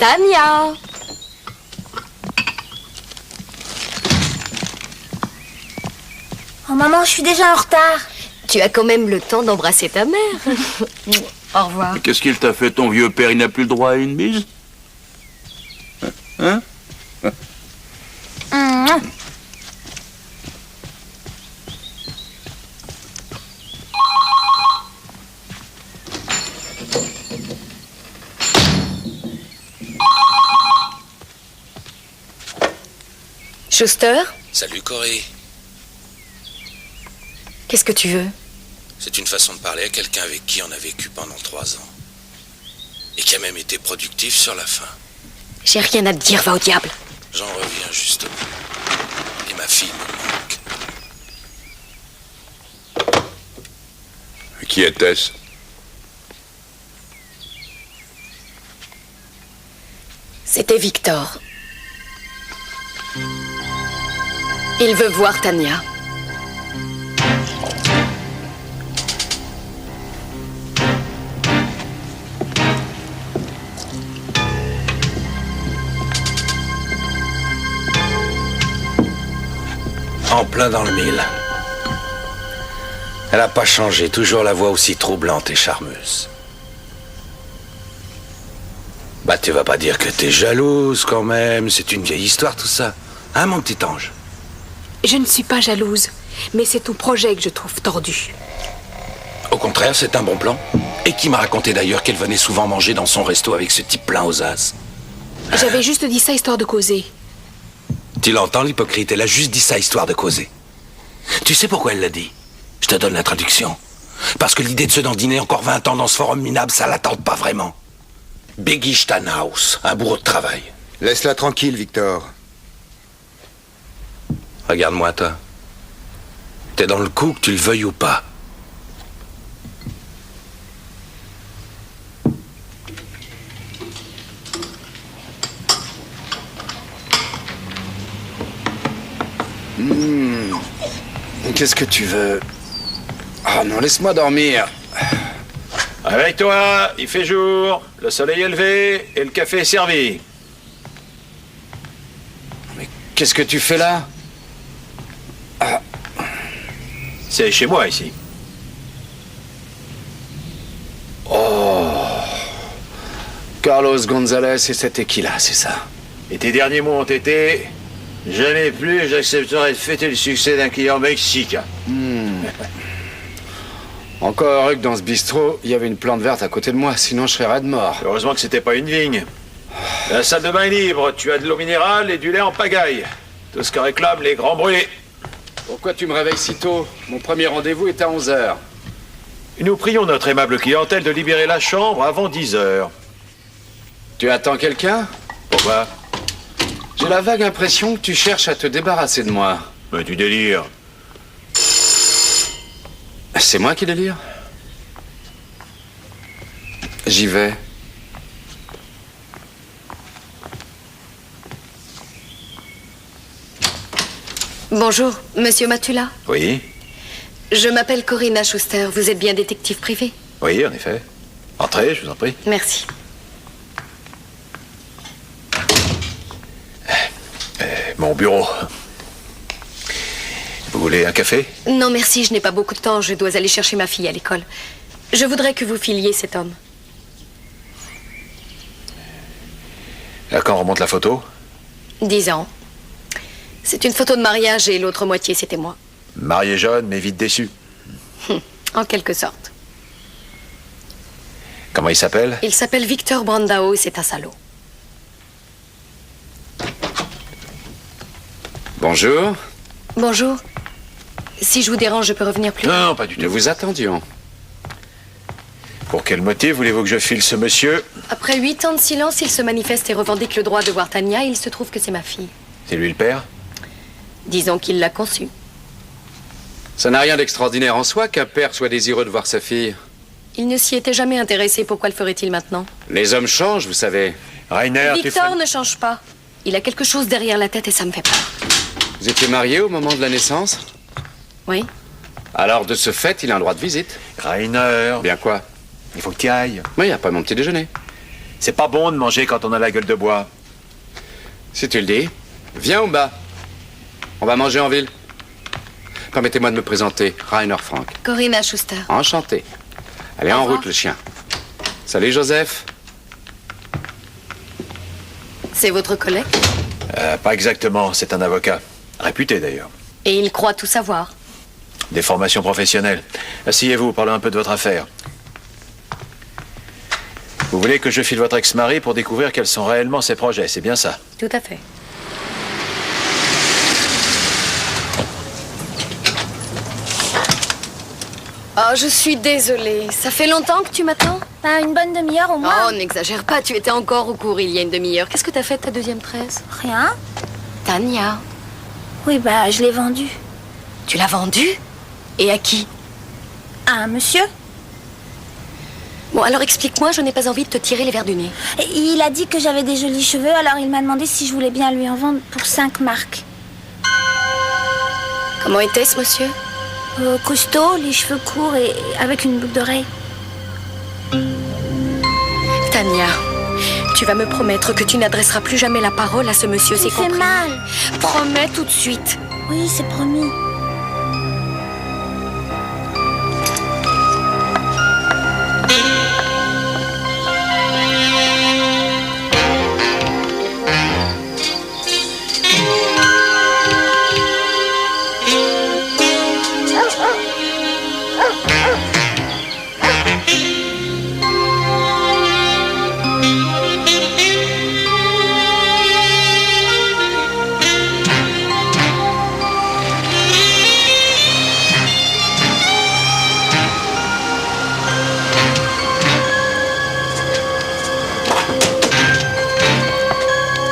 Tania! Oh maman, je suis déjà en retard. Tu as quand même le temps d'embrasser ta mère. Au revoir. Qu'est-ce qu'il t'a fait, ton vieux père? Il n'a plus le droit à une bise? Hein? Schuster, Salut Corey. qu'est-ce que tu veux? C'est une façon de parler à quelqu'un avec qui on a vécu pendant 3 ans. Et qui a même été productif sur la fin. J'ai rien à te dire, va au diable. J'en reviens justement. Et ma fille me manque. Qui était-ce? C'était Victor. Il veut voir Tania. En plein dans le mille. Elle n'a pas changé, toujours la voix aussi troublante et charmeuse. Bah tu vas pas dire que t'es jalouse quand même, c'est une vieille histoire tout ça. Hein mon petit ange? Je ne suis pas jalouse, mais c'est ton projet que je trouve tordu. Au contraire, c'est un bon plan. Et qui m'a raconté d'ailleurs qu'elle venait souvent manger dans son resto avec ce type plein aux as. J'avais juste dit ça histoire de causer. Tu l'entends, l'hypocrite? Elle a juste dit ça histoire de causer. Tu sais pourquoi elle l'a dit? Je te donne la traduction. Parce que l'idée de se dandiner encore 20 ans dans ce forum minable, ça la tente pas vraiment. Beggy Stanhaus, un bourreau de travail. Laisse-la tranquille, Victor. Regarde-moi, toi. T'es dans le coup, que tu le veuilles ou pas. Qu'est-ce que tu veux? Ah non, laisse-moi dormir. Réveille-toi, il fait jour, le soleil est levé et le café est servi. Mais qu'est-ce que tu fais là? C'est chez moi ici. Carlos Gonzalez et cet tequila, c'est ça? Et tes derniers mots ont été... Jamais plus j'accepterai de fêter le succès d'un client mexicain. Encore heureux que dans ce bistrot, il y avait une plante verte à côté de moi, sinon je serais raide mort. Heureusement que c'était pas une vigne. La salle de bain est libre, tu as de l'eau minérale et du lait en pagaille. Tout ce que réclament les grands brûlés. Pourquoi tu me réveilles si tôt? Mon premier rendez-vous est à 11h. Nous prions notre aimable clientèle de libérer la chambre avant 10h. Tu attends quelqu'un? Pourquoi? J'ai la vague impression que tu cherches à te débarrasser de moi. Mais tu délires. C'est moi qui délire? J'y vais. Bonjour, monsieur Matula. Oui, Je m'appelle Corinna Schuster. Vous êtes bien détective privé? oui, en effet. Entrez, je vous en prie. Merci. Mon bureau. Vous voulez un café? Non, merci, je n'ai pas beaucoup de temps. Je dois aller chercher ma fille à l'école. Je voudrais que vous filiez cet homme. À quand remonte la photo? 10 ans. C'est une photo de mariage et l'autre moitié, c'était moi. Marié jeune, mais vite déçu. En quelque sorte. Comment il s'appelle? Il s'appelle Victor Brandao et c'est un salaud. Bonjour. Bonjour. Si je vous dérange, je peux revenir plus tard. Non, pas du Nous tout. vous attendions. Pour quel motif voulez-vous que je file ce monsieur? Après 8 ans de silence, il se manifeste et revendique le droit de voir Tania. Il se trouve que c'est ma fille. C'est lui le père? Disons qu'il l'a conçue. Ça n'a rien d'extraordinaire en soi qu'un père soit désireux de voir sa fille. Il ne s'y était jamais intéressé. Pourquoi le ferait-il maintenant? Les hommes changent, vous savez. Rainer, tu Victor ferais... ne change pas. Il a quelque chose derrière la tête et ça me fait peur. Vous étiez mariés au moment de la naissance? Oui? Alors, de ce fait, il a un droit de visite. Rainer, Bien quoi? il faut que tu ailles. Oui, après mon petit déjeuner. C'est pas bon de manger quand on a la gueule de bois. Si tu le dis. Viens, Umba. On va manger en ville. Permettez-moi de me présenter, Rainer Frank. Corinna Schuster. Enchanté. Allez, Au en revoir. route, le chien. Salut, Joseph. C'est votre collègue? Pas exactement, c'est un avocat. Réputé d'ailleurs. Et il croit tout savoir. Des formations professionnelles. Asseyez-vous, parlez un peu de votre affaire. Vous voulez que je file votre ex-mari pour découvrir quels sont réellement ses projets, c'est bien ça? Tout à fait. Oh, je suis désolée. Ça fait longtemps que tu m'attends? Bah, une bonne demi-heure au moins. Oh, n'exagère pas. Tu étais encore au cours il y a une demi-heure. Qu'est-ce que t'as fait de ta deuxième tresse? Rien. Tania, Oui, bah, je l'ai vendue. tu l'as vendue? Et à qui? À un monsieur. Bon, alors explique-moi, je n'ai pas envie de te tirer les verres du nez. Et il a dit que j'avais des jolis cheveux, alors il m'a demandé si je voulais bien lui en vendre pour 5 marks. Comment était ce monsieur? Costaud, les cheveux courts et avec une boucle d'oreille. Tania, tu vas me promettre que tu n'adresseras plus jamais la parole à ce monsieur, c'est Il fait compris? mal. Promets tout de suite. Oui, c'est promis.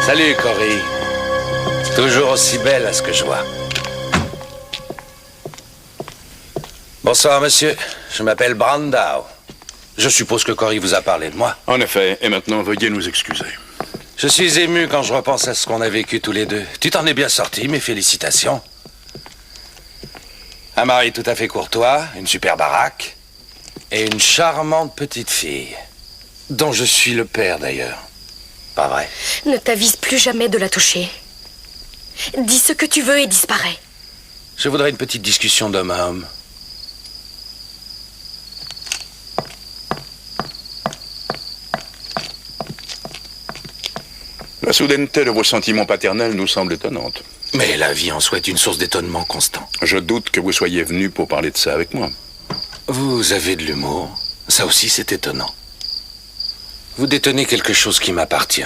Salut, Cory. Toujours aussi belle à ce que je vois. Bonsoir, monsieur. Je m'appelle Brandau. Je suppose que Cory vous a parlé de moi. En effet, et maintenant, veuillez nous excuser. Je suis ému quand je repense à ce qu'on a vécu tous les deux. Tu t'en es bien sorti, mes félicitations. Un mari tout à fait courtois, une super baraque, et une charmante petite fille, dont je suis le père d'ailleurs. Pas vrai? Ne t'avise plus jamais de la toucher. Dis ce que tu veux et disparais. Je voudrais une petite discussion d'homme à homme. La soudaineté de vos sentiments paternels nous semble étonnante. Mais la vie en soi est une source d'étonnement constant. Je doute que vous soyez venu pour parler de ça avec moi. Vous avez de l'humour. Ça aussi, c'est étonnant. Vous détenez quelque chose qui m'appartient.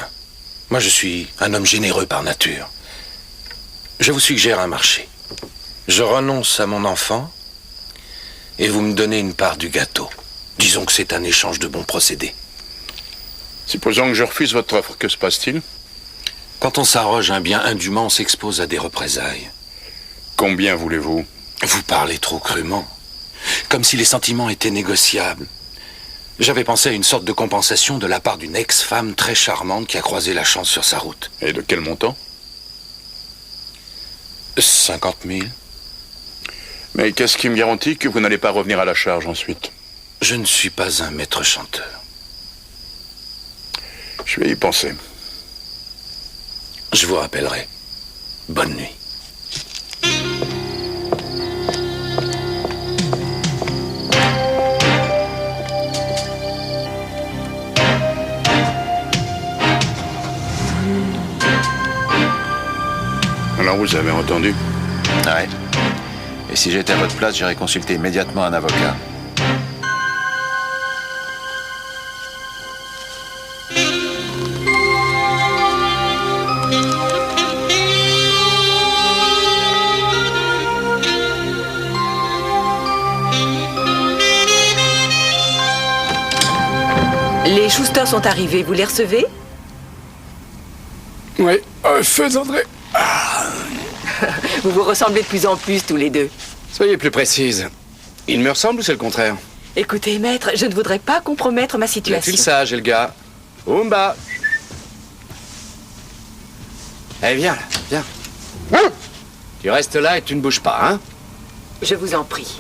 Moi, je suis un homme généreux par nature. Je vous suggère un marché. Je renonce à mon enfant et vous me donnez une part du gâteau. Disons que c'est un échange de bons procédés. Supposons que je refuse votre offre, que se passe-t-il? Quand on s'arroge un bien indûment, on s'expose à des représailles. Combien voulez-vous? Vous parlez trop crûment. Comme si les sentiments étaient négociables. J'avais pensé à une sorte de compensation de la part d'une ex-femme très charmante qui a croisé la chance sur sa route. Et de quel montant? 50 000. Mais qu'est-ce qui me garantit que vous n'allez pas revenir à la charge ensuite? Je ne suis pas un maître chanteur. Je vais y penser. Je vous rappellerai. Bonne nuit. Alors vous avez entendu? Ouais. Et si j'étais à votre place, j'irais consulter immédiatement un avocat. Les Schuster sont arrivés, vous les recevez? Oui, feu André. Vous vous ressemblez de plus en plus tous les deux. Soyez plus précise. Il me ressemble ou c'est le contraire? Écoutez, maître, je ne voudrais pas compromettre ma Il situation. est-il sage, le gars? Umba. Eh, viens, là, viens. Tu restes là et tu ne bouges pas, hein? Je vous en prie.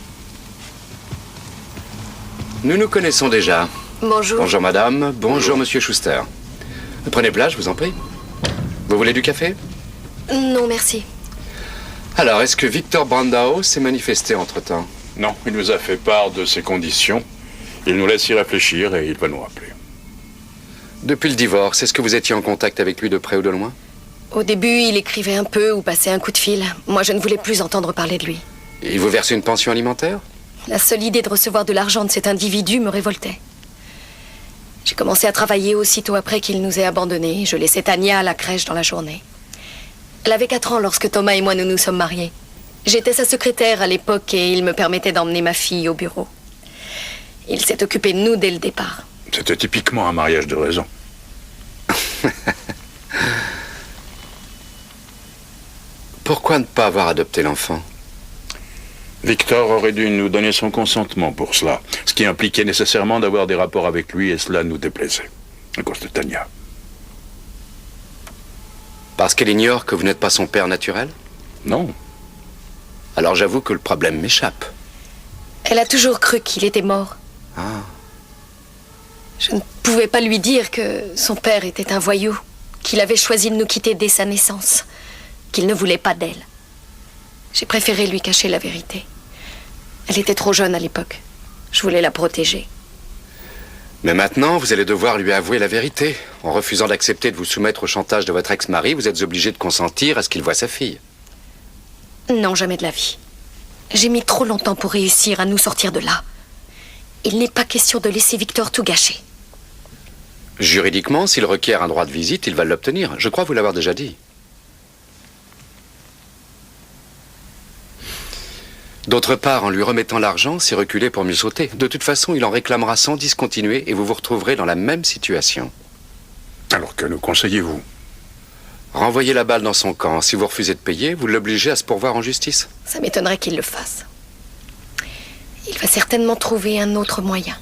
Nous nous connaissons déjà. Bonjour. Bonjour, madame. Bonjour, monsieur Schuster. Prenez place, je vous en prie. Vous voulez du café? Non, merci. Alors, est-ce que Victor Brandao s'est manifesté entre-temps? Non, il nous a fait part de ses conditions. Il nous laisse y réfléchir et il va nous rappeler. Depuis le divorce, est-ce que vous étiez en contact avec lui de près ou de loin? Au début, il écrivait un peu ou passait un coup de fil. Moi, je ne voulais plus entendre parler de lui. Il vous verse une pension alimentaire? La seule idée de recevoir de l'argent de cet individu me révoltait. J'ai commencé à travailler aussitôt après qu'il nous ait abandonnés. Je laissais Tania à la crèche dans la journée. Elle avait 4 ans lorsque Thomas et moi nous nous sommes mariés. J'étais sa secrétaire à l'époque et il me permettait d'emmener ma fille au bureau. Il s'est occupé de nous dès le départ. C'était typiquement un mariage de raison. Pourquoi ne pas avoir adopté l'enfant? Victor aurait dû nous donner son consentement pour cela, ce qui impliquait nécessairement d'avoir des rapports avec lui et cela nous déplaisait, à cause de Tania. Parce qu'elle ignore que vous n'êtes pas son père naturel? Non. Alors j'avoue que le problème m'échappe. Elle a toujours cru qu'il était mort. Ah. Je ne pouvais pas lui dire que son père était un voyou, qu'il avait choisi de nous quitter dès sa naissance, qu'il ne voulait pas d'elle. J'ai préféré lui cacher la vérité. Elle était trop jeune à l'époque. Je voulais la protéger. Mais maintenant, vous allez devoir lui avouer la vérité. En refusant d'accepter de vous soumettre au chantage de votre ex-mari, vous êtes obligé de consentir à ce qu'il voie sa fille. Non, jamais de la vie. J'ai mis trop longtemps pour réussir à nous sortir de là. Il n'est pas question de laisser Victor tout gâcher. Juridiquement, s'il requiert un droit de visite, il va l'obtenir. Je crois vous l'avoir déjà dit. D'autre part, en lui remettant l'argent, c'est reculer pour mieux sauter. De toute façon, il en réclamera sans discontinuer et vous vous retrouverez dans la même situation. Alors que nous conseillez-vous? Renvoyez la balle dans son camp. Si vous refusez de payer, vous l'obligez à se pourvoir en justice. Ça m'étonnerait qu'il le fasse. Il va certainement trouver un autre moyen.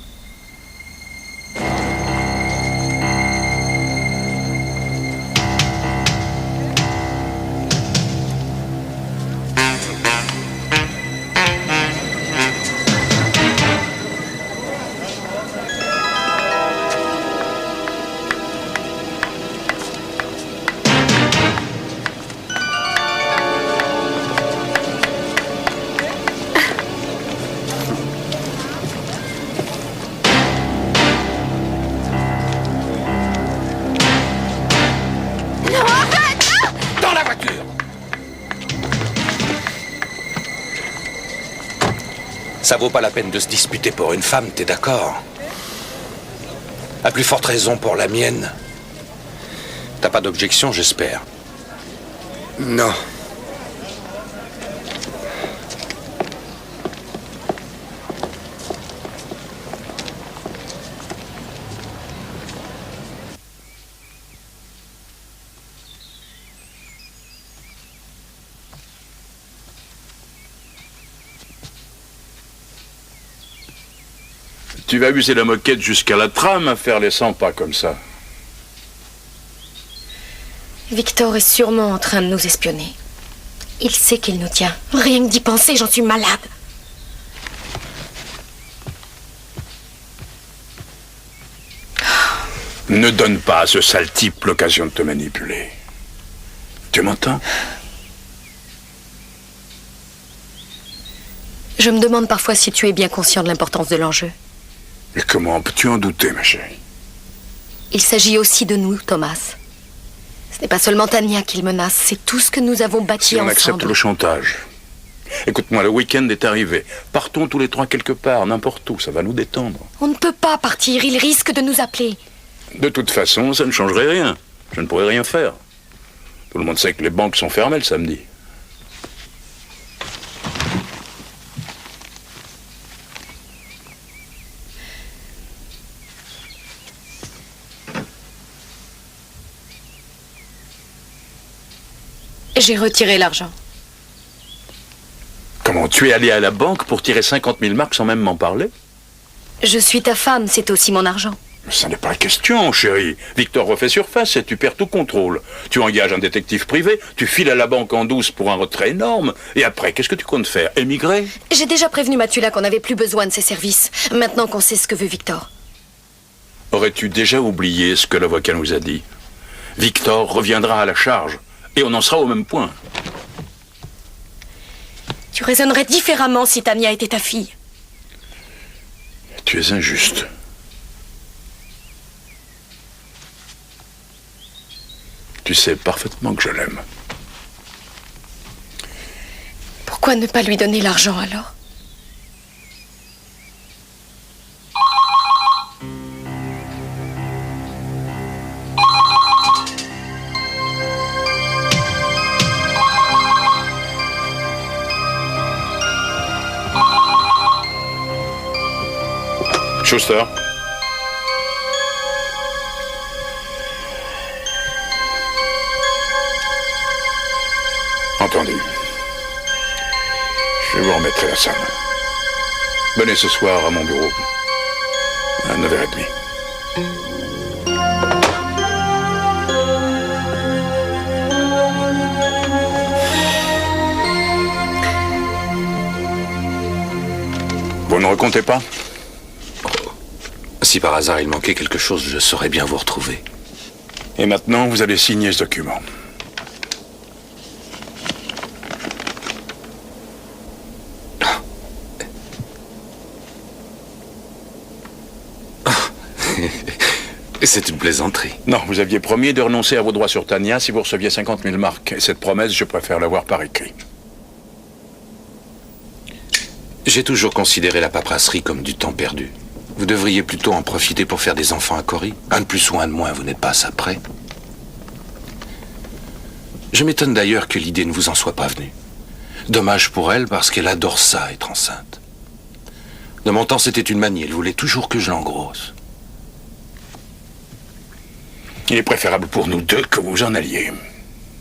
Ça vaut pas la peine de se disputer pour une femme, t'es d'accord? À plus forte raison pour la mienne. T'as pas d'objection, j'espère? Non. Tu vas user la moquette jusqu'à la trame à faire les 100 pas comme ça. Victor est sûrement en train de nous espionner. Il sait qu'il nous tient. Rien que d'y penser, j'en suis malade. Ne donne pas à ce sale type l'occasion de te manipuler. Tu m'entends? Je me demande parfois si tu es bien conscient de l'importance de l'enjeu. Et comment peux-tu en douter, ma chérie? Il s'agit aussi de nous, Thomas. Ce n'est pas seulement Tania qu'il menace, c'est tout ce que nous avons bâti Si on ensemble. accepte le chantage. Écoute-moi, le week-end est arrivé. Partons tous les 3 quelque part, n'importe où, ça va nous détendre. On ne peut pas partir, il risque de nous appeler. De toute façon, ça ne changerait rien. Je ne pourrais rien faire. Tout le monde sait que les banques sont fermées le samedi. J'ai retiré l'argent. Comment, tu es allé à la banque pour tirer 50 000 marks sans même m'en parler? Je suis ta femme, c'est aussi mon argent. Mais ça n'est pas la question, chérie. Victor refait surface et tu perds tout contrôle. Tu engages un détective privé, tu files à la banque en douce pour un retrait énorme, et après, qu'est-ce que tu comptes faire? Émigrer? J'ai déjà prévenu Mathula qu'on n'avait plus besoin de ses services, maintenant qu'on sait ce que veut Victor. Aurais-tu déjà oublié ce que l'avocat nous a dit? Victor reviendra à la charge. Et on en sera au même point. Tu raisonnerais différemment si Tania était ta fille. Tu es injuste. Tu sais parfaitement que je l'aime. Pourquoi ne pas lui donner l'argent alors? Schuster. Entendu. Je vais vous remettre la somme. Venez ce soir à mon bureau. À 9h30. Vous ne recomptez pas? Si par hasard il manquait quelque chose, je saurais bien vous retrouver. Et maintenant, vous allez signer ce document. C'est une plaisanterie. Non, vous aviez promis de renoncer à vos droits sur Tania si vous receviez 50 000 marks. Et cette promesse, je préfère l'avoir par écrit. J'ai toujours considéré la paperasserie comme du temps perdu. Vous devriez plutôt en profiter pour faire des enfants à Cory. Un de plus ou un de moins, vous n'êtes pas à ça près. Je m'étonne d'ailleurs que l'idée ne vous en soit pas venue. Dommage pour elle, parce qu'elle adore ça, être enceinte. De mon temps, c'était une manie. Elle voulait toujours que je l'engrosse. Il est préférable pour nous deux que vous en alliez.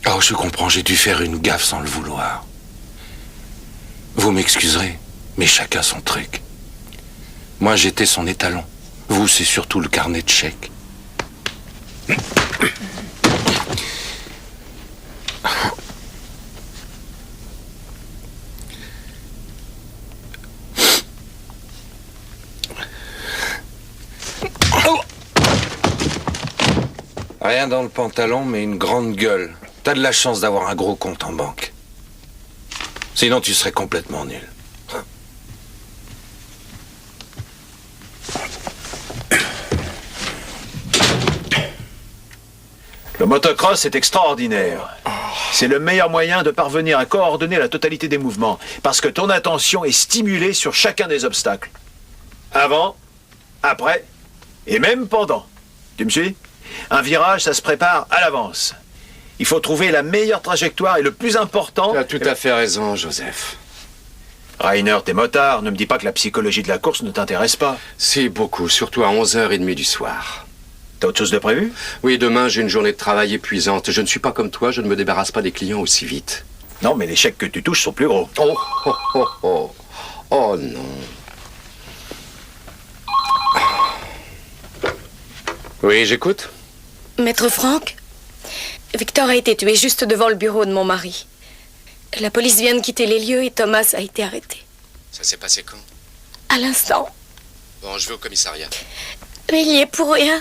Oh, je comprends, j'ai dû faire une gaffe sans le vouloir. Vous m'excuserez, mais chacun son truc. Moi, j'étais son étalon. Vous, c'est surtout le carnet de chèques. Rien dans le pantalon, mais une grande gueule. T'as de la chance d'avoir un gros compte en banque. Sinon, tu serais complètement nul. Le motocross est extraordinaire. C'est le meilleur moyen de parvenir à coordonner la totalité des mouvements, parce que ton attention est stimulée sur chacun des obstacles. Avant, après, et même pendant. Tu me suis? Un virage, ça se prépare à l'avance. Il faut trouver la meilleure trajectoire et le plus important... Tu as tout à fait raison, Joseph. Rainer, t'es motard. Ne me dis pas que la psychologie de la course ne t'intéresse pas. Si, beaucoup, surtout à 11h30 du soir. T'as autre chose de prévu? Oui, demain, j'ai une journée de travail épuisante. Je ne suis pas comme toi, je ne me débarrasse pas des clients aussi vite. Non, mais les chèques que tu touches sont plus gros. Oh, oh, oh, oh. Oh non. Oui, j'écoute. Maître Franck, Victor a été tué juste devant le bureau de mon mari. La police vient de quitter les lieux et Thomas a été arrêté. Ça s'est passé quand? À l'instant. Bon, je vais au commissariat. Mais il y est pour rien.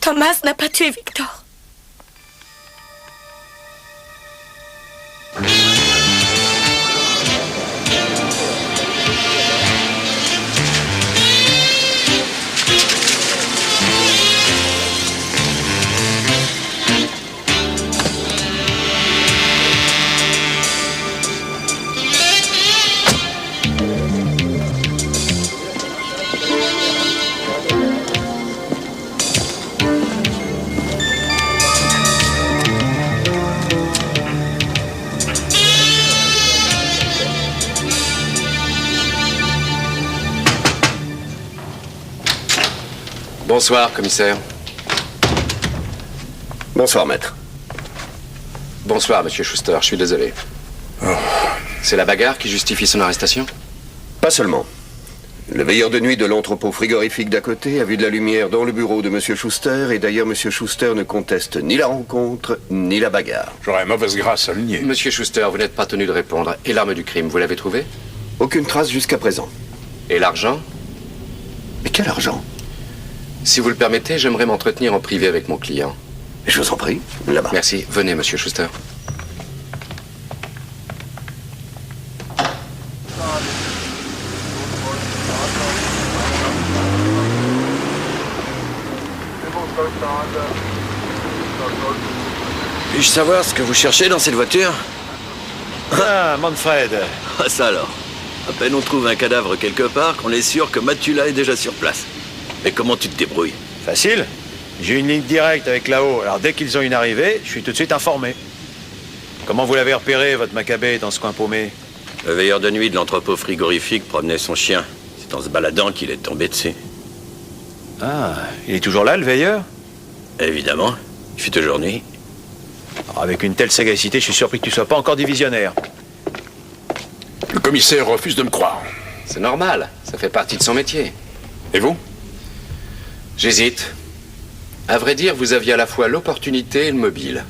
Thomas n'a pas tué Victor. Bonsoir, commissaire. Bonsoir, maître. Bonsoir, monsieur Schuster, je suis désolé. C'est la bagarre qui justifie son arrestation? Pas seulement. Le veilleur de nuit de l'entrepôt frigorifique d'à côté a vu de la lumière dans le bureau de monsieur Schuster, et d'ailleurs monsieur Schuster ne conteste ni la rencontre, ni la bagarre. J'aurais mauvaise grâce à le nier. Monsieur Schuster, vous n'êtes pas tenu de répondre. Et l'arme du crime, vous l'avez trouvée? Aucune trace jusqu'à présent. Et l'argent? Mais quel argent? Si vous le permettez, j'aimerais m'entretenir en privé avec mon client. Je vous en prie, là-bas. Merci. Venez, monsieur Schuster. Puis-je savoir ce que vous cherchez dans cette voiture? Ah, Manfred. Ah, ça alors. À peine on trouve un cadavre quelque part qu'on est sûr que Matula est déjà sur place. Et comment tu te débrouilles? Facile. J'ai une ligne directe avec là-haut. Alors dès qu'ils ont une arrivée, je suis tout de suite informé. Comment vous l'avez repéré, votre Maccabée, dans ce coin paumé? Le veilleur de nuit de l'entrepôt frigorifique promenait son chien. C'est en se baladant qu'il est tombé dessus. Ah, il est toujours là, le veilleur? Évidemment. Il fait toujours nuit. Alors, avec une telle sagacité, je suis surpris que tu sois pas encore divisionnaire. Le commissaire refuse de me croire. C'est normal. Ça fait partie de son métier. Et vous? J'hésite. À vrai dire, vous aviez à la fois l'opportunité et le mobile.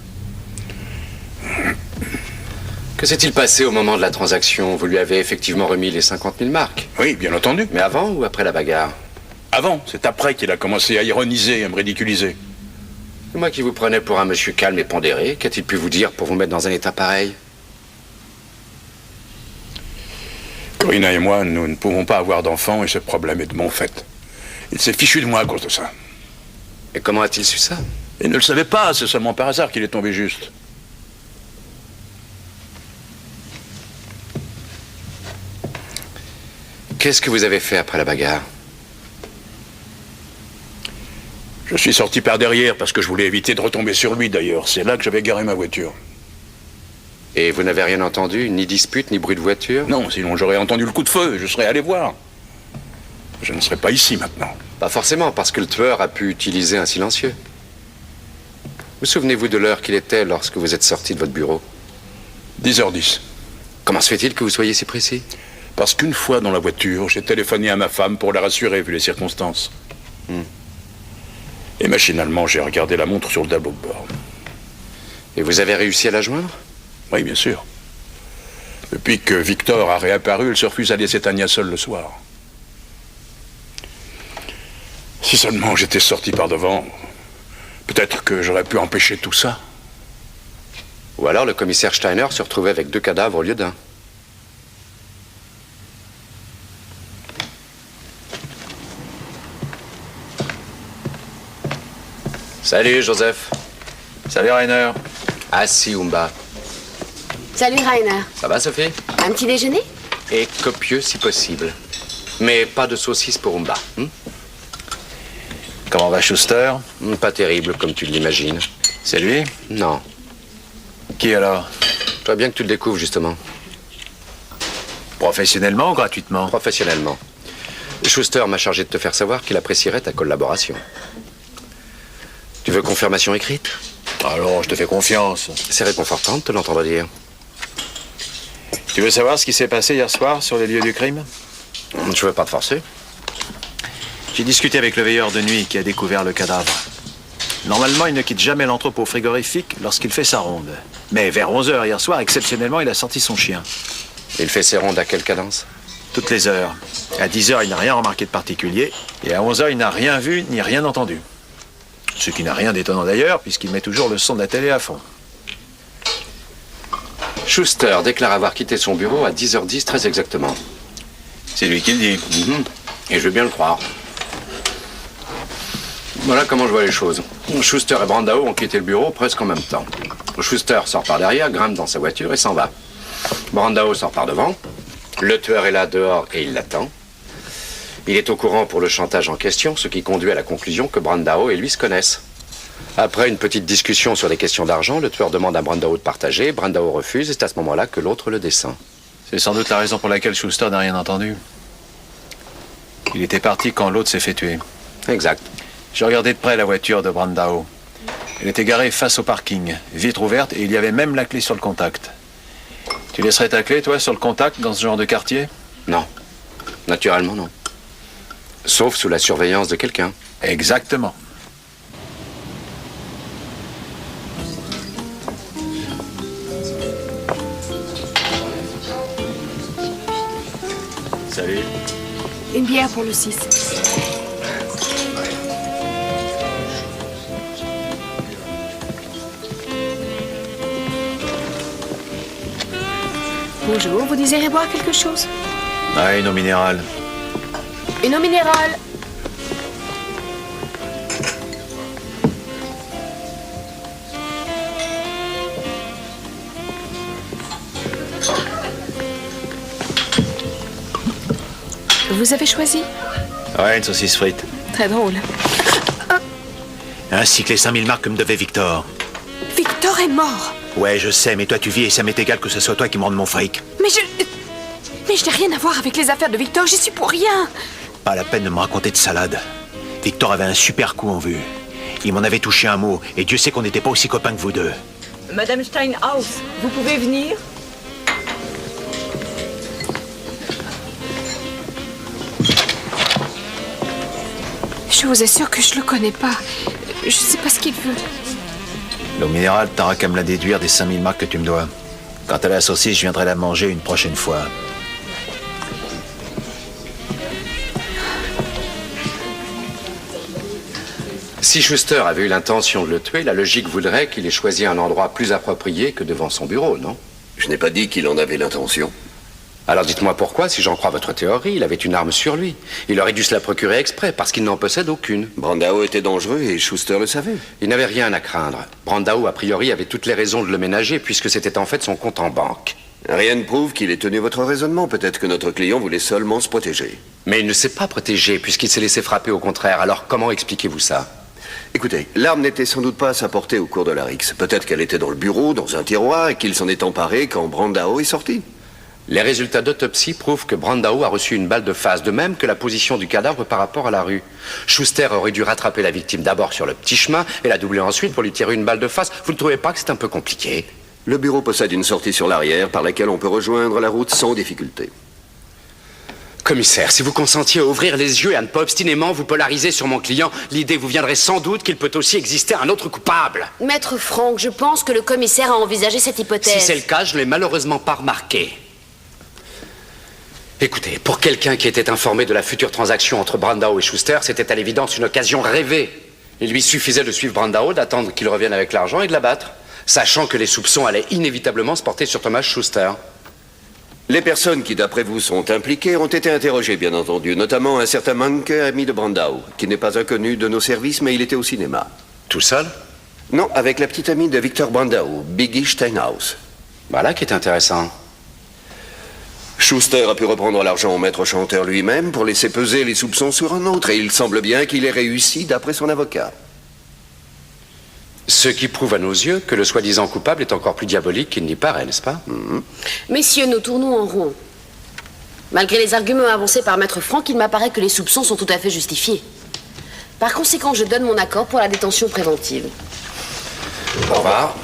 Que s'est-il passé au moment de la transaction? Vous lui avez effectivement remis les 50 000 marques? Oui, bien entendu. Mais avant ou après la bagarre? Avant, c'est après qu'il a commencé à ironiser et à me ridiculiser. C'est moi qui vous prenais pour un monsieur calme et pondéré. Qu'a-t-il pu vous dire pour vous mettre dans un état pareil? Corinna et moi, nous ne pouvons pas avoir d'enfants et ce problème est de mon fait. Il s'est fichu de moi à cause de ça. Et comment a-t-il su ça? Il ne le savait pas, c'est seulement par hasard qu'il est tombé juste. Qu'est-ce que vous avez fait après la bagarre? Je suis sorti par derrière parce que je voulais éviter de retomber sur lui d'ailleurs. C'est là que j'avais garé ma voiture. Et vous n'avez rien entendu? Ni dispute, ni bruit de voiture? Non, sinon j'aurais entendu le coup de feu et je serais allé voir. Je ne serais pas ici maintenant. Pas forcément, parce que le tueur a pu utiliser un silencieux. Vous souvenez-vous de l'heure qu'il était lorsque vous êtes sorti de votre bureau? 10h10. Comment se fait-il que vous soyez si précis? Parce qu'une fois dans la voiture, j'ai téléphoné à ma femme pour la rassurer vu les circonstances. Et machinalement, j'ai regardé la montre sur le tableau de bord. Et vous avez réussi à la joindre? Oui, bien sûr. Depuis que Victor a réapparu, elle se refuse à laisser Tania seule le soir. Si seulement j'étais sorti par devant, peut-être que j'aurais pu empêcher tout ça. Ou alors le commissaire Steiner se retrouvait avec 2 cadavres au lieu d'1. Salut, Joseph. Salut, Rainer. Assis, Umba. Salut, Rainer. Ça va, Sophie? Un petit déjeuner? Et copieux si possible. Mais pas de saucisse pour Umba. Comment va Schuster? Pas terrible, comme tu l'imagines. C'est lui? Non. Qui alors? Je vois bien que tu le découvres, justement. Professionnellement ou gratuitement? Professionnellement. Schuster m'a chargé de te faire savoir qu'il apprécierait ta collaboration. Tu veux confirmation écrite? Alors, je te fais confiance. C'est réconfortant de te l'entendre dire. Tu veux savoir ce qui s'est passé hier soir sur les lieux du crime? Je veux pas te forcer. J'ai discuté avec le veilleur de nuit qui a découvert le cadavre. Normalement, il ne quitte jamais l'entrepôt frigorifique lorsqu'il fait sa ronde. Mais vers 11h hier soir, exceptionnellement, il a sorti son chien. Il fait ses rondes à quelle cadence? Toutes les heures. À 10h, il n'a rien remarqué de particulier. Et à 11h, il n'a rien vu ni rien entendu. Ce qui n'a rien d'étonnant d'ailleurs, puisqu'il met toujours le son de la télé à fond. Schuster déclare avoir quitté son bureau à 10h10 très exactement. C'est lui qui le dit. Et je veux bien le croire. Voilà comment je vois les choses. Schuster et Brandao ont quitté le bureau presque en même temps. Schuster sort par derrière, grimpe dans sa voiture et s'en va. Brandao sort par devant. Le tueur est là dehors et il l'attend. Il est au courant pour le chantage en question, ce qui conduit à la conclusion que Brandao et lui se connaissent. Après une petite discussion sur les questions d'argent, le tueur demande à Brandao de partager, Brandao refuse et c'est à ce moment-là que l'autre le descend. C'est sans doute la raison pour laquelle Schuster n'a rien entendu. Il était parti quand l'autre s'est fait tuer. Exact. J'ai regardé de près la voiture de Brandao. Elle était garée face au parking, vitre ouverte, et il y avait même la clé sur le contact. Tu laisserais ta clé, toi, sur le contact, dans ce genre de quartier? Non. Naturellement, non. Sauf sous la surveillance de quelqu'un. Exactement. Salut. Une bière pour le 6. Bonjour, vous désirez boire quelque chose? Ouais, une eau minérale. Une eau minérale. Vous avez choisi? Ouais, une saucisse frite. Très drôle. Ainsi que les 5000 marques que me devait Victor. Victor est mort. Ouais, je sais, mais toi tu vis et ça m'est égal que ce soit toi qui me rende mon fric. Mais je n'ai rien à voir avec les affaires de Victor, j'y suis pour rien. Pas la peine de me raconter de salade. Victor avait un super coup en vue. Il m'en avait touché un mot, et Dieu sait qu'on n'était pas aussi copains que vous deux. Madame Steinhaus, vous pouvez venir? Je vous assure que je le connais pas. Je sais pas ce qu'il veut. L'eau minérale, t'auras qu'à me la déduire des 5000 marques que tu me dois. Quant à la saucisse, je viendrai la manger une prochaine fois. Si Schuster avait eu l'intention de le tuer, la logique voudrait qu'il ait choisi un endroit plus approprié que devant son bureau, non? Je n'ai pas dit qu'il en avait l'intention. Alors dites-moi pourquoi, si j'en crois votre théorie, il avait une arme sur lui. Il aurait dû se la procurer exprès, parce qu'il n'en possède aucune. Brandao était dangereux et Schuster le savait. Il n'avait rien à craindre. Brandao, a priori, avait toutes les raisons de le ménager, puisque c'était en fait son compte en banque. Rien ne prouve qu'il ait tenu votre raisonnement. Peut-être que notre client voulait seulement se protéger. Mais il ne s'est pas protégé, puisqu'il s'est laissé frapper au contraire. Alors comment expliquez-vous ça? Écoutez, l'arme n'était sans doute pas à sa portée au cours de la rixe. Peut-être qu'elle était dans le bureau, dans un tiroir, et qu'il s'en est emparé quand Brandao est sorti. Les résultats d'autopsie prouvent que Brandao a reçu une balle de face, de même que la position du cadavre par rapport à la rue. Schuster aurait dû rattraper la victime d'abord sur le petit chemin et la doubler ensuite pour lui tirer une balle de face. Vous ne trouvez pas que c'est un peu compliqué? Le bureau possède une sortie sur l'arrière par laquelle on peut rejoindre la route sans difficulté. Commissaire, si vous consentiez à ouvrir les yeux et à ne pas obstinément vous polariser sur mon client, l'idée vous viendrait sans doute qu'il peut aussi exister un autre coupable. Maître Franck, je pense que le commissaire a envisagé cette hypothèse. Si c'est le cas, je ne l'ai malheureusement pas remarqué. Écoutez, pour quelqu'un qui était informé de la future transaction entre Brandao et Schuster, c'était à l'évidence une occasion rêvée. Il lui suffisait de suivre Brandao, d'attendre qu'il revienne avec l'argent et de l'abattre, sachant que les soupçons allaient inévitablement se porter sur Thomas Schuster. Les personnes qui, d'après vous, sont impliquées ont été interrogées, bien entendu, notamment un certain Manke, ami de Brandao, qui n'est pas inconnu de nos services, mais il était au cinéma. Tout seul? Non, avec la petite amie de Victor Brandao, Biggie Steinhaus. Voilà qui est intéressant. Schuster a pu reprendre l'argent au maître chanteur lui-même pour laisser peser les soupçons sur un autre, et il semble bien qu'il ait réussi d'après son avocat. Ce qui prouve à nos yeux que le soi-disant coupable est encore plus diabolique qu'il n'y paraît, n'est-ce pas? Messieurs, nous tournons en rond. Malgré les arguments avancés par Maître Franck, il m'apparaît que les soupçons sont tout à fait justifiés. Par conséquent, je donne mon accord pour la détention préventive. Au revoir.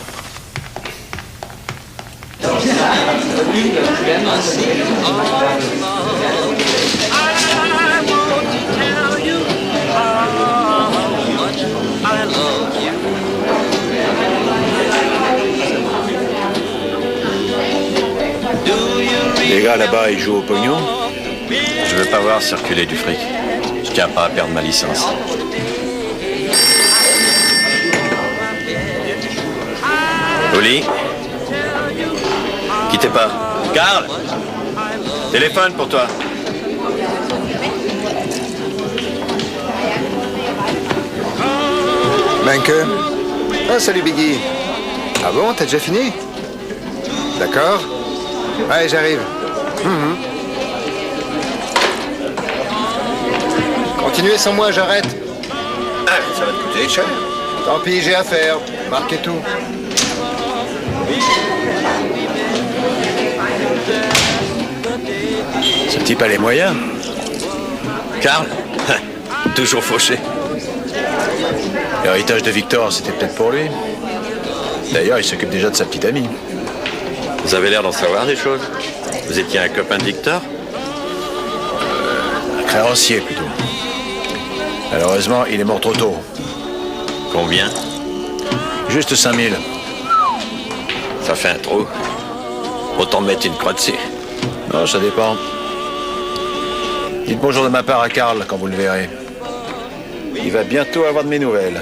Les gars là-bas, ils jouent au pognon. Je veux pas voir circuler du fric. Je tiens pas à perdre ma licence. Oli, quittez pas. Karl, téléphone pour toi. Manke. Ah, salut Biggie. Ah bon, t'as déjà fini? D'accord. Ouais, j'arrive. Continuez sans moi, j'arrête. Ah, ça va te coûter cher. Tant pis, j'ai affaire. Marquez tout. Ce type a les moyens. Karl, toujours fauché. L'héritage de Victor, c'était peut-être pour lui. D'ailleurs, il s'occupe déjà de sa petite amie. Vous avez l'air d'en savoir des choses. Vous étiez un copain de Victor? Un créancier, plutôt. Malheureusement, il est mort trop tôt. Combien? Juste 5000. Ça fait un trou. Autant mettre une croix dessus. Non, ça dépend. Dites bonjour de ma part à Karl quand vous le verrez. Il va bientôt avoir de mes nouvelles.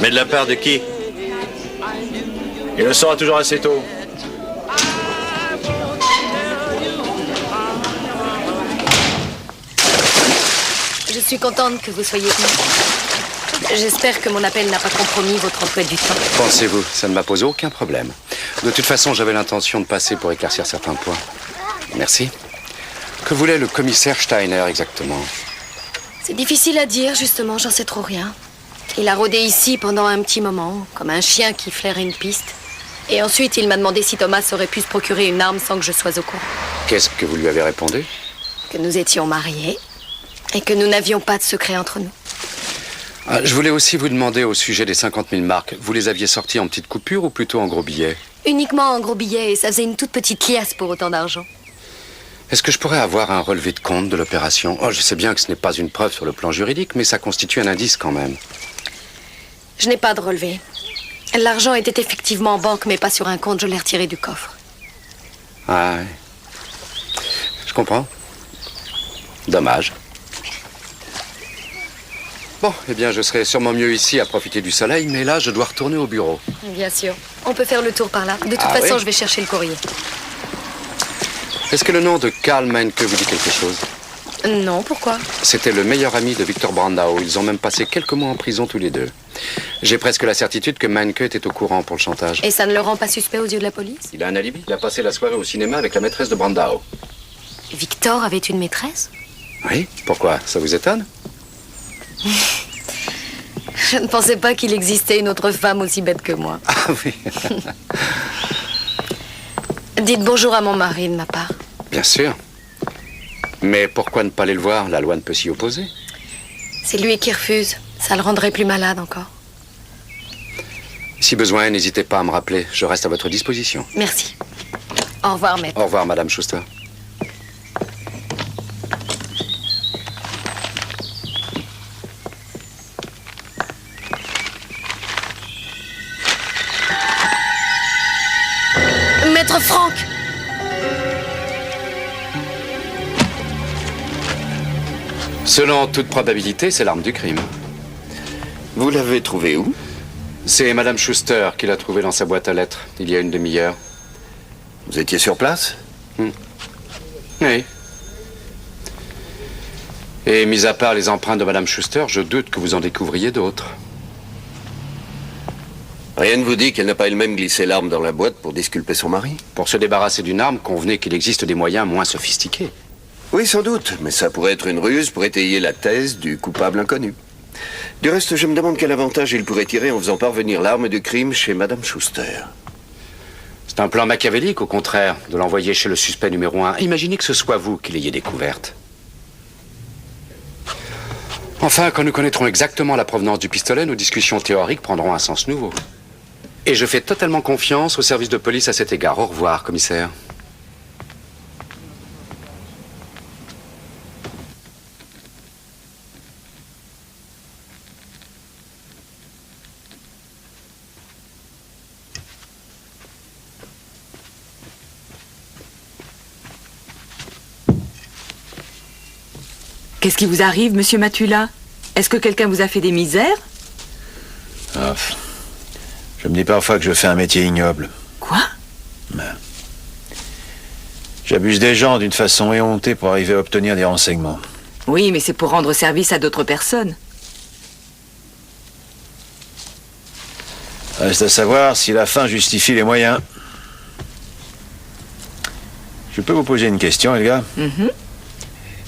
Mais de la part de qui? Il le saura toujours assez tôt. suis contente que vous soyez venu. J'espère que mon appel n'a pas compromis votre emploi du temps. Pensez-vous, ça ne m'a posé aucun problème. De toute façon, j'avais l'intention de passer pour éclaircir certains points. Merci. Que voulait le commissaire Steiner exactement? C'est difficile à dire, justement, j'en sais trop rien. Il a rôdé ici pendant un petit moment, comme un chien qui flairait une piste. Et ensuite, il m'a demandé si Thomas aurait pu se procurer une arme sans que je sois au courant. Qu'est-ce que vous lui avez répondu? Que nous étions mariés et que nous n'avions pas de secret entre nous. Ah, je voulais aussi vous demander au sujet des 50 000 marques. Vous les aviez sortis en petites coupures ou plutôt en gros billets? Uniquement en gros billets, et ça faisait une toute petite liasse pour autant d'argent. Est-ce que je pourrais avoir un relevé de compte de l'opération? Oh, je sais bien que ce n'est pas une preuve sur le plan juridique, mais ça constitue un indice quand même. Je n'ai pas de relevé. L'argent était effectivement en banque, mais pas sur un compte, je l'ai retiré du coffre. Ah, ouais. Je comprends. Dommage. Bon, eh bien, je serai sûrement mieux ici à profiter du soleil, mais là, je dois retourner au bureau. Bien sûr. On peut faire le tour par là. De toute façon, je vais chercher le courrier. Est-ce que le nom de Karl Meinke vous dit quelque chose? Non, pourquoi? C'était le meilleur ami de Victor Brandau. Ils ont même passé quelques mois en prison tous les deux. J'ai presque la certitude que Meinke était au courant pour le chantage. Et ça ne le rend pas suspect aux yeux de la police? Il a un alibi. Il a passé la soirée au cinéma avec la maîtresse de Brandau. Victor avait une maîtresse? Oui, pourquoi? Ça vous étonne? Je ne pensais pas qu'il existait une autre femme aussi bête que moi. Ah oui. Dites bonjour à mon mari de ma part. Bien sûr. Mais pourquoi ne pas aller le voir? La loi ne peut s'y opposer. C'est lui qui refuse. Ça le rendrait plus malade encore. Si besoin, n'hésitez pas à me rappeler. Je reste à votre disposition. Merci. Au revoir, maître. Au revoir, Madame Schuster. Maître Franck! Selon toute probabilité, c'est l'arme du crime. Vous l'avez trouvée où? C'est Madame Schuster qui l'a trouvée dans sa boîte à lettres, il y a une demi-heure. Vous étiez sur place? Oui. Et mis à part les empreintes de Madame Schuster, je doute que vous en découvriez d'autres. Rien ne vous dit qu'elle n'a pas elle-même glissé l'arme dans la boîte pour disculper son mari? Pour se débarrasser d'une arme, convenez qu'il existe des moyens moins sophistiqués. Oui, sans doute, mais ça pourrait être une ruse pour étayer la thèse du coupable inconnu. Du reste, je me demande quel avantage il pourrait tirer en faisant parvenir l'arme du crime chez Madame Schuster. C'est un plan machiavélique, au contraire, de l'envoyer chez le suspect numéro 1. Imaginez que ce soit vous qui l'ayez découverte. Enfin, quand nous connaîtrons exactement la provenance du pistolet, nos discussions théoriques prendront un sens nouveau. Et je fais totalement confiance au service de police à cet égard. Au revoir, commissaire. Qu'est-ce qui vous arrive, monsieur Matula? Est-ce que quelqu'un vous a fait des misères? Ah, je me dis parfois que je fais un métier ignoble. Quoi? J'abuse des gens d'une façon éhontée pour arriver à obtenir des renseignements. Oui, mais c'est pour rendre service à d'autres personnes. Reste à savoir si la fin justifie les moyens. Je peux vous poser une question, Elga?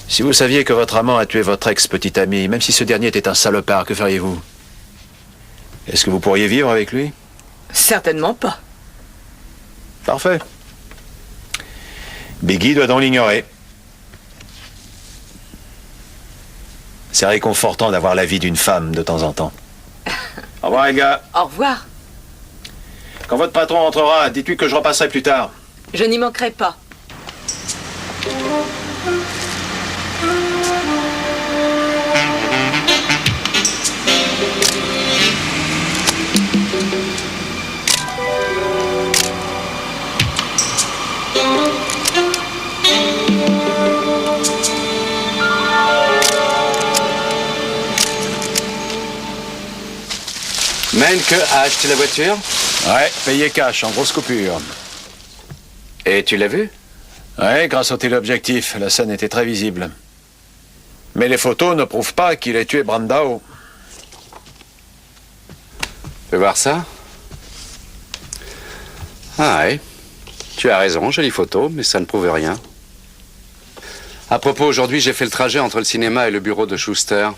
Si vous saviez que votre amant a tué votre ex-petite amie, même si ce dernier était un salopard, que feriez-vous? Est-ce que vous pourriez vivre avec lui? Certainement pas. Parfait. Biggie doit donc l'ignorer. C'est réconfortant d'avoir la vie d'une femme de temps en temps. Au revoir, les gars. Au revoir. Quand votre patron rentrera, dites-lui que je repasserai plus tard. Je n'y manquerai pas. Meinke a acheté la voiture? Ouais, payé cash, en grosse coupure. Et tu l'as vu? Ouais, grâce au téléobjectif, la scène était très visible. Mais les photos ne prouvent pas qu'il ait tué Brandao. Tu veux voir ça? Ah ouais, tu as raison, jolie photo, mais ça ne prouve rien. À propos, aujourd'hui, j'ai fait le trajet entre le cinéma et le bureau de Schuster.